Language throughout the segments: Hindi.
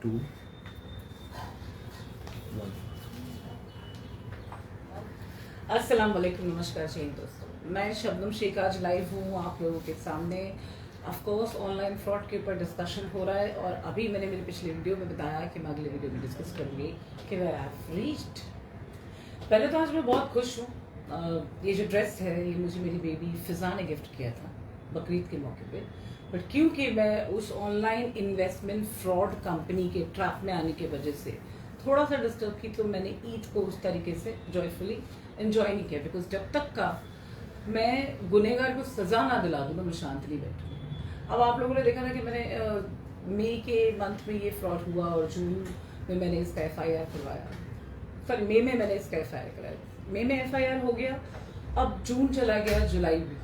2 1। अस्सलाम वालेकुम, नमस्कार जी दोस्तों। मैं शबनम शेख आज लाइव हूँ आप लोगों के सामने। ऑफ कोर्स ऑनलाइन फ्रॉड के ऊपर डिस्कशन हो रहा है और अभी मैंने मेरी पिछली वीडियो में बताया कि मैं अगले वीडियो में डिस्कस करूँगी कि वेयर आई हैव रीच्ड। पहले तो आज मैं बहुत खुश हूँ। ये जो ड्रेस है ये मुझे मेरी बेबी फिजा ने गिफ्ट किया था बकरीद के मौके पे, बट क्योंकि मैं उस ऑनलाइन इन्वेस्टमेंट फ्रॉड कंपनी के ट्रैप में आने की वजह से थोड़ा सा डिस्टर्ब की, तो मैंने ईद को उस तरीके से जॉयफुली एंजॉय नहीं किया। बिकॉज जब तक का मैं गुनहगार को सजा ना दिला दूँ ना, मैं शांत नहीं बैठूँ। अब आप लोगों ने देखा था कि मैंने मई के मंथ में ये फ्रॉड हुआ और जून में मैंने इसका FIR करवाया। सॉरी, मई में मैंने इसका FIR कराया, मई में FIR हो गया। अब जून चला गया, जुलाई वीक।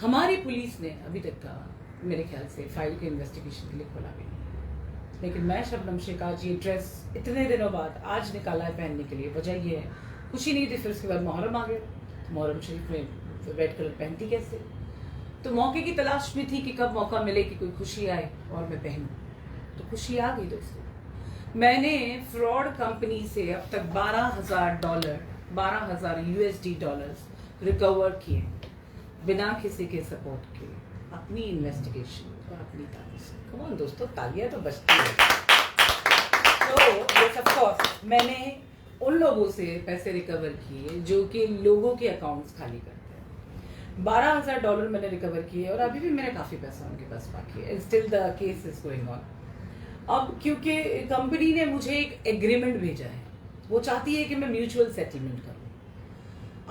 हमारी पुलिस ने अभी तक का मेरे ख्याल से फाइल के इन्वेस्टिगेशन के लिए खोला भी नहीं। लेकिन मैं शबनम शेख आज ये ड्रेस इतने दिनों बाद आज निकाला है पहनने के लिए। वजह ये है, खुशी नहीं थी, फिर उसके बाद मुहर्रम आ गया। मुहर्रम शरीफ में रेड कलर पहनती कैसे, तो मौके की तलाश में थी कि कब मौका मिले कि कोई खुशी आए और मैं पहनूं। तो खुशी आ गई दोस्तों। मैंने फ्रॉड कंपनी से अब तक $12,000 $12,000 रिकवर किए बिना किसी के सपोर्ट के, अपनी इन्वेस्टिगेशन और अपनी ताकत से। कम ऑन दोस्तों, तालियां तो बजती है। तो यस ऑफ कोर्स मैंने उन लोगों से पैसे रिकवर किए जो कि लोगों के अकाउंट्स खाली करते हैं। $12,000 मैंने रिकवर किए और अभी भी मेरा काफ़ी पैसा उनके पास बाकी है। Still the case is going on. अब क्योंकि कंपनी ने मुझे एक एग्रीमेंट भेजा है, वो चाहती है कि मैं म्यूचुअल सेटलमेंट करूं।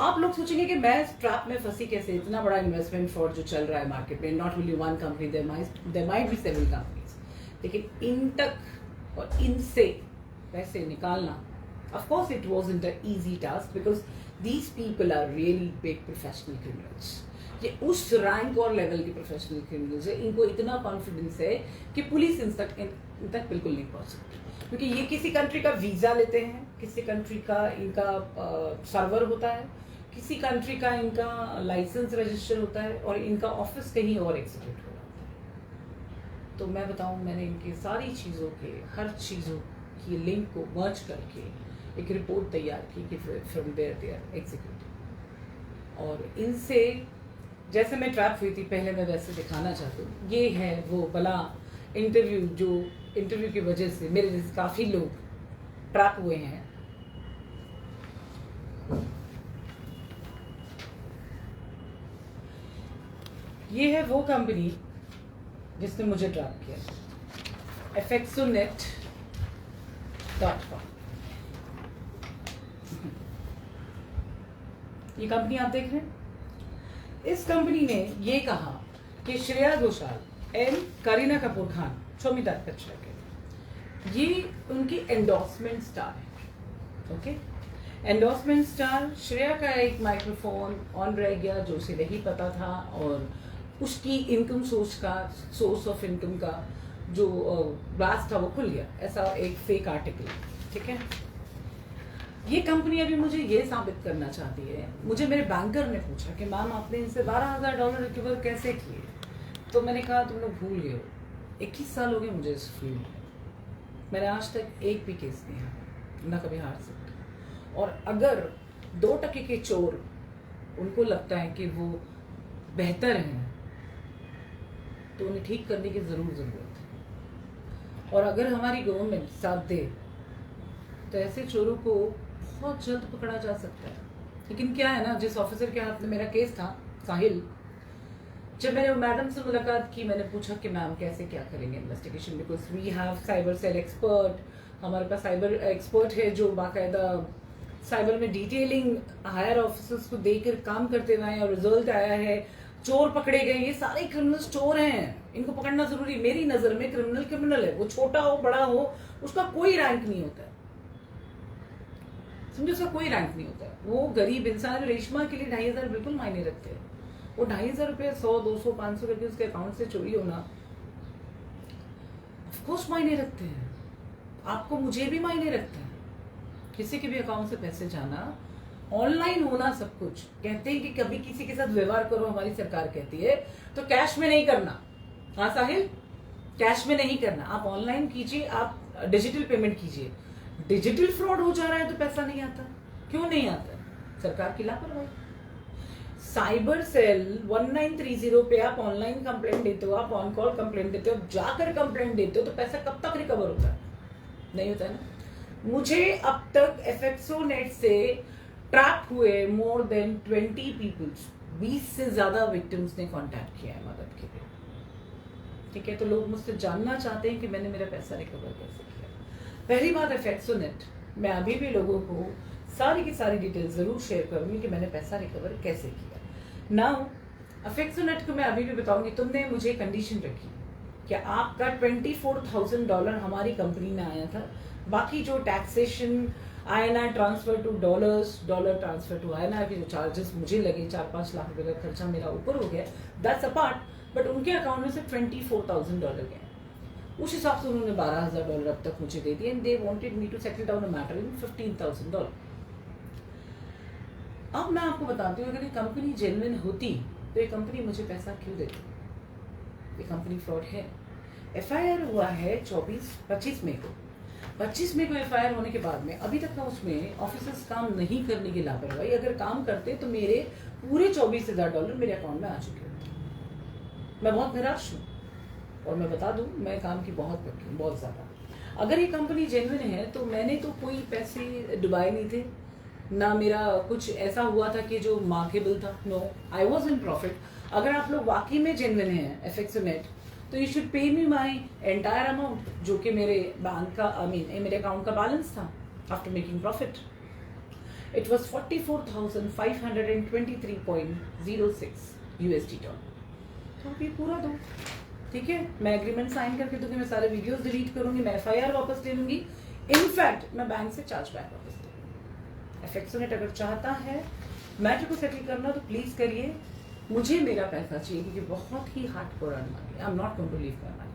आप लोग सोचेंगे कि मैं ट्रैप में फंसी कैसे। इतना बड़ा इन्वेस्टमेंट फ्रॉड जो चल रहा है मार्केट में, not only one company, there might be several companies, लेकिन इन तक और इनसे पैसे निकालना, of course it wasn't a easy task because these people are really big professional criminals. ये उस रैंक और लेवल के प्रोफेशनल क्रिमिनल्स है, इनको इतना कॉन्फिडेंस है कि पुलिस इन तक बिल्कुल नहीं पहुंच सकती, क्योंकि ये किसी कंट्री का वीज़ा लेते हैं, किसी कंट्री का इनका सर्वर होता है, किसी कंट्री का इनका लाइसेंस रजिस्टर होता है और इनका ऑफिस कहीं और एग्जीक्यूट हो रहा होता है। तो मैं बताऊं, मैंने इनकी सारी चीज़ों के हर चीज़ों की लिंक को मर्ज करके एक रिपोर्ट तैयार की कि from there they are executive. और इनसे जैसे मैं ट्रैप हुई थी पहले, मैं वैसे दिखाना चाहती हूँ। ये है वो बला इंटरव्यू जो इंटरव्यू की वजह से मेरे जैसे काफ़ी लोग ट्रैप हुए हैं। ये है वो कंपनी जिसने मुझे ट्रैप किया, fxonet.com। ये कंपनी आप देख रहे हैं। इस कंपनी ने ये कहा कि श्रेया घोषाल एंड करीना कपूर खान, शोमिता बच्चन के, ये उनकी एंडोर्समेंट स्टार है। Okay, endorsement star. श्रेया का एक माइक्रोफोन ऑन रह गया जो उसे नहीं पता था, और उसकी इनकम सोर्स ऑफ इनकम का जो ग्लास था वो खुल गया। ऐसा एक फेक आर्टिकल, ठीक है। ये कंपनी अभी मुझे ये साबित करना चाहती है। मुझे मेरे बैंकर ने पूछा कि मैम आपने इनसे $12,000 रिकवर कैसे किए, तो मैंने कहा तुम लोग भूल गए हो, 21 साल हो गए मुझे इस फील्ड में, मैंने आज तक एक भी केस नहीं हारा, ना कभी हार सकता। और अगर 2% के चोर उनको लगता है कि वो बेहतर हैं, तो उन्हें ठीक करने की ज़रूरत है। और अगर हमारी गवर्नमेंट साथ दे तो ऐसे चोरों को बहुत जल्द पकड़ा जा सकता है। लेकिन क्या है ना, जिस ऑफिसर के हाथ में मेरा केस था, साहिल, जब मैंने मैडम से मुलाकात की, मैंने पूछा कि मैम कैसे क्या करेंगे investigation, because we have cyber cell expert. हमारे पास साइबर एक्सपर्ट है जो बाकायदा साइबर में डिटेलिंग हायर ऑफिसर्स को देकर काम करते हुए हैं और रिजल्ट आया है, चोर पकड़े गए। ये सारे क्रिमिनल्स चोर हैं, इनको पकड़ना जरूरी। मेरी नज़र में क्रिमिनल क्रिमिनल है, वो छोटा हो बड़ा हो, उसका कोई रैंक नहीं होता है, समझो, उसका कोई रैंक नहीं होता है। वो गरीब इंसान, रेशमा के लिए 2,500 बिल्कुल मायने रखते हैं। वो 2,500 रुपये 100 200 500 करके उसके अकाउंट से चोरी होना ऑफकोर्स मायने रखते हैं। आपको मुझे भी मायने रखता है। किसी के भी अकाउंट से पैसे जाना, ऑनलाइन होना, सब कुछ। कहते हैं कि कभी किसी के साथ व्यवहार करो, हमारी सरकार कहती है, तो कैश में नहीं करना। हाँ साहिल, कैश में नहीं करना, आप ऑनलाइन कीजिए, आप डिजिटल पेमेंट कीजिए। डिजिटल फ्रॉड हो जा रहा है तो पैसा नहीं आता, क्यों नहीं आता? सरकार की लापरवाही। साइबर सेल 1930 पे आप ऑनलाइन कंप्लेंट देते हो, आप ऑन कॉल कंप्लेंट देते हो, जाकर कंप्लेंट देते हो, तो पैसा कब तक रिकवर होता है? नहीं होता है ना। मुझे अब तक एफएक्सो नेट से ट्रैप हुए मोर देन 20 पीपल्स, 20 से ज्यादा विक्टिम्स ने कांटेक्ट किया है मदद के लिए। ठीक है, तो लोग मुझसे जानना चाहते हैं कि मैंने मेरा पैसा रिकवर कैसे किया। पहली बात, एफएक्सो नेट, मैं अभी भी लोगों को सारी की सारी डिटेल जरूर शेयर करूंगी कि मैंने पैसा रिकवर कैसे किया। नाउ एफएक्सो नेट को मैं अभी भी बताऊंगी, तुमने मुझे कंडीशन रखी कि आपका $24,000 हमारी कंपनी में आया था, बाकी जो taxation, INR transfer to dollars, dollar transfer to INR के जो चार्जेस मुझे लगे, 4-5 लाख रुपए का खर्चा मेरा ऊपर हो गया, दैट्स अपार्ट, बट उनके अकाउंट में से $24,000 गए। उस हिसाब से उन्होंने $12,000 अब तक मुझे दे दिए, and they wanted me to settle down a matter in $15,000। अब मैं आपको बताती हूँ, अगर ये कंपनी जेन्युइन होती तो ये कंपनी मुझे पैसा क्यों देती? ये कंपनी फ्रॉड है। एफआईआर हुआ है 25 मई को। 25 मई को एफआईआर होने के बाद में अभी तक ना उसमें ऑफिसर्स काम नहीं करने की लापरवाही, अगर काम करते तो मेरे पूरे $24,000 मेरे अकाउंट में आ चुके होते। मैं बहुत निराश हूँ और मैं बता दूं, मैं काम की बहुत पक्की हूँ, बहुत ज़्यादा। अगर ये कंपनी जेन्युइन है तो मैंने तो कोई पैसे डुबाए नहीं थे, ना मेरा कुछ ऐसा हुआ था कि जो मार्केबल था। No, I was in profit. अगर आप लोग वाकई में जेन्युइन हैं एफएक्सो नेट, तो you should pay me my entire amount, जो कि मेरे बैंक का, मेरे अकाउंट का बैलेंस था after making profit. It was $44,523.06 तो आप ये पूरा दो, ठीक है? मैं एग्रीमेंट साइन करके दूंगी, मैं सारे वीडियोस डिलीट करूंगी, मैं एफआईआर वापस ले लूंगी, इनफैक्ट मैं बैंक से चार्ज बैक वापस ले लूंगी। एफएक्सो नेट अगर चाहता है मैटर को सेटल करना तो प्लीज करिए, मुझे मेरा पैसा चाहिए, क्योंकि बहुत ही hardcore earn money, I am not going to leave my money.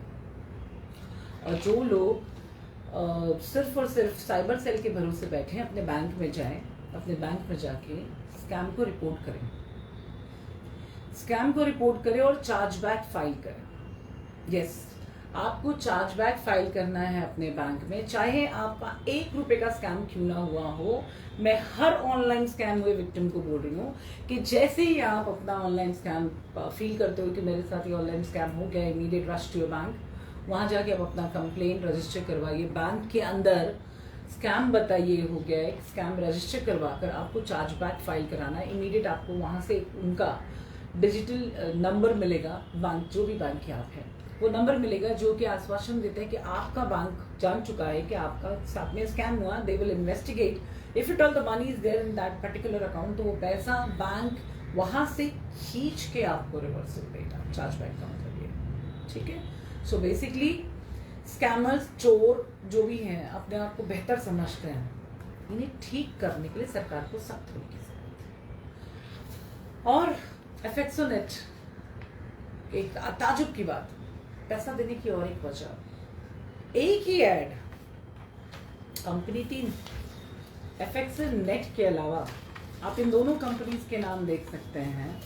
और जो लोग सिर्फ और सिर्फ साइबर सेल के भरोसे बैठे हैं, अपने बैंक में जाएं, अपने बैंक में जाके स्कैम को रिपोर्ट करें, स्कैम को रिपोर्ट करें और चार्जबैक फाइल करें। यस, आपको चार्जबैक फाइल करना है अपने बैंक में, चाहे आपका ₹1 का स्कैम क्यों ना हुआ हो। मैं हर ऑनलाइन स्कैम हुए विक्टिम को बोल रही हूँ कि जैसे ही आप अपना ऑनलाइन स्कैम फील करते हो कि मेरे साथ ये ऑनलाइन स्कैम हो गया, immediate rush to your bank, वहाँ जाके आप अपना कंप्लेंट रजिस्टर करवाइए। बैंक के अंदर स्कैम बताइए हो गया है, स्कैम रजिस्टर करवा कर आपको चार्जबैक फाइल कराना है। इमीडिएट आपको वहाँ से उनका डिजिटल नंबर मिलेगा, बैंक जो भी बैंक के आप हैं वो नंबर मिलेगा, जो कि आश्वासन देते हैं कि आपका बैंक जान चुका है कि आपका साथ में स्कैम हुआ। They will investigate if it all the money is there in that particular account, तो वो पैसा बैंक वहां से खींच के आपको रिवर्सल देगा, चार्जबैक का मतलब ये, ठीक है? सो बेसिकली स्कैमर्स, चोर जो भी हैं, अपने आप को बेहतर समझते हैं, इन्हें ठीक करने के लिए सरकार को सख्त होने की जरूरत है। और एफएक्सो नेट, एक ताजुब की बात, पैसा देने की और एक वजह, एक ही एड, कंपनी 3, एफएक्सो नेट के अलावा आप इन दोनों कंपनीज के नाम देख सकते हैं,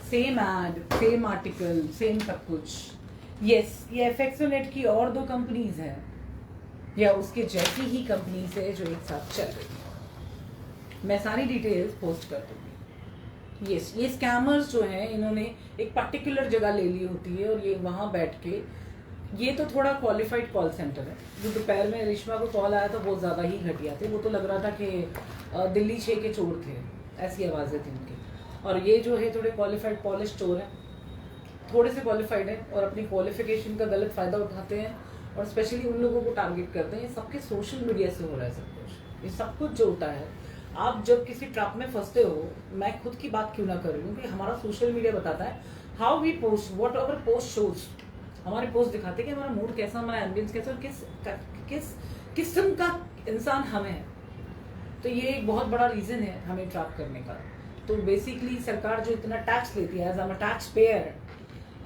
same ad, same article, same सब कुछ। यस, ये एफएक्सो नेट की और 2 कंपनीज हैं या उसके जैसी ही कंपनीज है जो एक साथ चल रही है। मैं सारी डिटेल्स पोस्ट कर दूंगी। यस, ये स्कैमर्स जो हैं, इन्होंने एक पर्टिकुलर जगह ले ली होती है और ये वहाँ बैठ के, ये तो थोड़ा क्वालिफाइड कॉल सेंटर है। जो दोपहर में रेशमा को कॉल आया था बहुत ज़्यादा ही घटिया थे, वो तो लग रहा था कि दिल्ली 6 के चोर थे, ऐसी आवाज़ें थी उनकी। और ये जो है थोड़े क्वालिफाइड पॉलिश चोर हैं, थोड़े से क्वालिफाइड हैं और अपनी क्वालिफिकेशन का गलत फ़ायदा उठाते हैं और स्पेशली उन लोगों को टारगेट करते हैं। ये सबके सोशल मीडिया से हो रहा है सब कुछ। ये सब कुछ जो होता है, आप जब किसी ट्रैप में फंसते हो, मैं खुद की बात क्यों ना कर रही हूँ कि हमारा सोशल मीडिया बताता है how we post, whatever post shows, हमारे पोस्ट दिखाते हैं कि हमारा मूड कैसा, हमारा एम्बियंस कैसा और किस किस्म का इंसान हमें है। तो ये एक बहुत बड़ा रीज़न है हमें ट्रैप करने का। तो बेसिकली सरकार जो इतना टैक्स लेती है, as I am a taxpayer,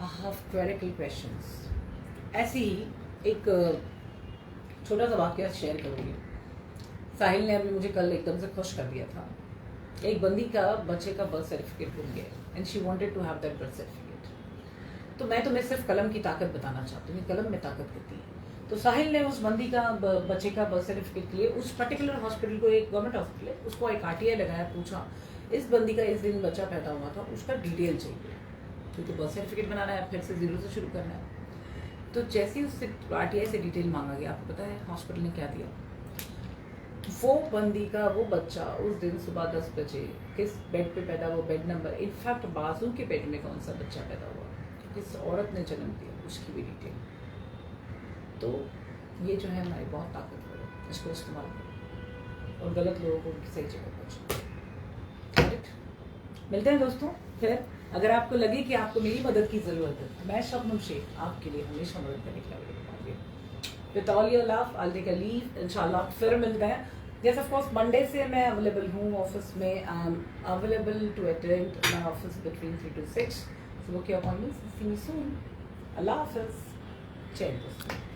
I have querical questions. ऐसे ही एक छोटा सा वाकया शेयर करूँगी। साहिल ने अभी मुझे कल एकदम से खुश कर दिया था। एक बंदी का बच्चे का बर्थ सर्टिफिकेट भूल गया and she wanted to have that birth certificate. तो मैं तुम्हें सिर्फ कलम की ताकत बताना चाहती हूँ, कलम में ताकत होती है। तो साहिल ने उस बंदी का बच्चे का बर्थ सर्टिफिकेट के लिए उस पर्टिकुलर हॉस्पिटल को, एक गवर्नमेंट हॉस्पिटल है, उसको एक आरटीआई लगाया, पूछा इस बंदी का इस दिन बच्चा पैदा हुआ था, उसका डिटेल चाहिए, क्योंकि बर्थ सर्टिफिकेट बनाना है, फिर से जीरो से शुरू करना है। तो जैसे ही उससे आरटीआई से डिटेल मांगा गया, आपको पता है हॉस्पिटल ने क्या दिया? वो बंदी का वो बच्चा उस दिन सुबह 10 बजे किस बेड पे पैदा हुआ, बेड नंबर, इनफैक्ट बाजू के पेट में कौन सा बच्चा पैदा हुआ, किस औरत ने जन्म दिया, उसकी भी डिटेल। तो ये जो है हमारी बहुत ताकतवर है, इसको इस्तेमाल करो और गलत लोगों को उनकी सही जगह पहुँचाओ। करेक्ट। मिलते हैं दोस्तों फिर। अगर आपको लगे कि आपको मेरी मदद की ज़रूरत है, मैं शबनम शेख आपके लिए हमेशा मदद करने की available. With all your love I leave इंशाल्लाह फिर मिलते हैं। Yes, of course, Monday से मैं अवेलेबल हूँ ऑफिस में। I am available to attend my office between 3 to 6। So book your appointments. See you soon. अल्लाह हाफिज़। जय हिंद दोस्तों।